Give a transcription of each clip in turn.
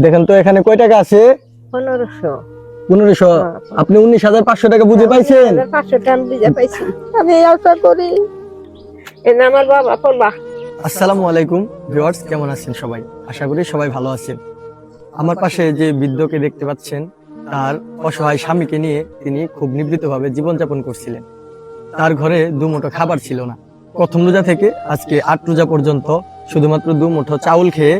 দেখেন তো এখানে কয় টাকা আছে? 1500। 1500। আপনি 19,500 টাকা বুঝে পাইছেন? 500 টাকা আমি বুঝে পাইছি। আমি আশা করি এনে আমার বাবা পড়বা। আসসালামু আলাইকুম ভিউয়ার্স, কেমন আছেন সবাই? আশা করি সবাই ভালো আছেন। আমার পাশে যে বৃদ্ধকে দেখতে পাচ্ছেন, তার অসহায় স্বামীকে নিয়ে তিনি খুব নিভৃতভাবে জীবনযাপন করছিলেন। তার ঘরে দুমুঠো খাবার ছিল না। প্রথম রোজা থেকে আজকে 8 রোজা পর্যন্ত শুধুমাত্র দুমুঠো চাউল খেয়ে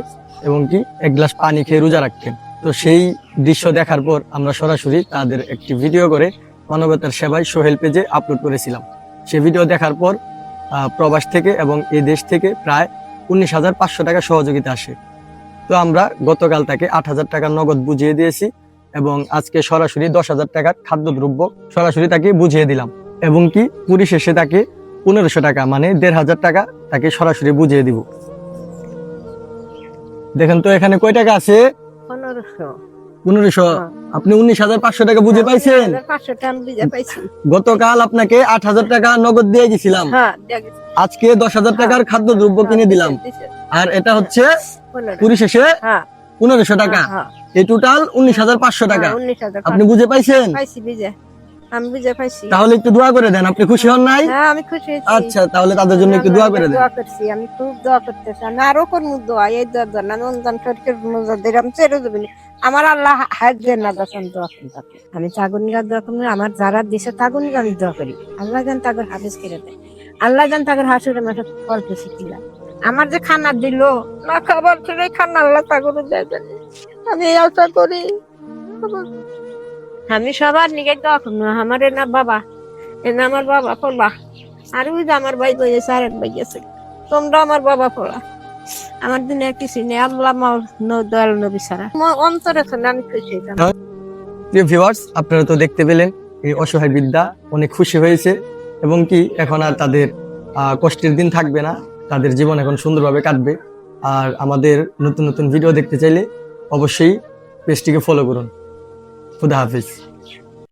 এবং কি এক গ্লাস পানি খেয়ে রোজা রাখতেন। তো সেই দৃশ্য দেখার পর আমরা সরাসরি তাদের একটি ভিডিও করে মানবতার সেবায় সোহেল পেজে আপলোড করেছিলাম। সেই ভিডিও দেখার পর প্রবাস থেকে এবং এই দেশ থেকে প্রায় 19,500 টাকা সহযোগিতা আসে। তো আমরা গতকাল তাকে 8,000 টাকা নগদ বুঝিয়ে দিয়েছি এবং আজকে সরাসরি 10,000 টাকার খাদ্যদ্রব্য সরাসরি তাকে বুঝিয়ে দিলাম এবং কি পরিশেষে তাকে 1500 টাকা মানে 1,500 টাকা তাকে সরাসরি বুঝিয়ে দিব। দেখেন তো এখানে কয় টাকা আছে? 1500। 1500। আপনি 19,500 টাকা বুঝে পাইছেন? 500 টাকা আমি বুঝে পাইছি। গতকাল আপনাকে 8,000 টাকা নগদ দিয়ে গেছিলাম, হ্যাঁ, আজকে 10,000 টাকার খাদ্যদ্রব্য কিনে দিলাম, আর এটা হচ্ছে পরিশেষে 1500 টাকা। এই টোটাল 19,500 টাকা। 19,000 আপনি বুঝে পাইছেন? পাইছি বুঝে। আমি বুঝে পাইছি। তাহলে একটু দোয়া করে দেন। আপনি খুশি হন নাই? হ্যাঁ, আমি খুশি হয়েছি। আচ্ছা, তাহলে তাদের জন্য একটু দোয়া করে দেন। দোয়া করছি, আমি খুব দোয়া করতেছি। আমি আরো করবো দোয়া, এই দোয়া দেন আমি অনুদান শরীরের নজর দিলাম ছেড়ে দেবেন। আমার আল্লাহ হাজের না দর্শন দোয়া করতে। আমি তাগুনিগার দোয়া করি, আমার যারা দেশে তাগুনিগা আমি দোয়া করি। আল্লাহ জান তাগর হাফেজ করে দেয়, আল্লাহ জান তাগর হাসুরের মাথা অল্প শিখিলা। আমার যে খানা দিল না খাবার ছেড়ে খানা আল্লাহ তাগর দেয় জানি। আমি এই আশা করি। আমি সবার নিকে দোয়া করবো। আমার না বাবা, এনা আমার বাবা পড়বা, আর ওই যে আমার ভাই বইয়েছে, আর এক ভাই আছে। তোমরা আমার বাবা পড়া, আমার দিনে কিছু নেই। আল্লাহ দয়াল নবী ছাড়া অন্তরে আমি খুশি হইতাম। প্রিয় ভিউয়ার্স, আপনারা তো দেখতে পেলেন এই অসহায় বৃদ্ধা অনেক খুশি হয়েছে এবং কি এখন আর তাদের কষ্টের দিন থাকবে না, তাদের জীবন এখন সুন্দরভাবে কাটবে। আর আমাদের নতুন নতুন ভিডিও দেখতে চাইলে অবশ্যই পেজটিকে ফলো করুন। খুদা হাফিজ।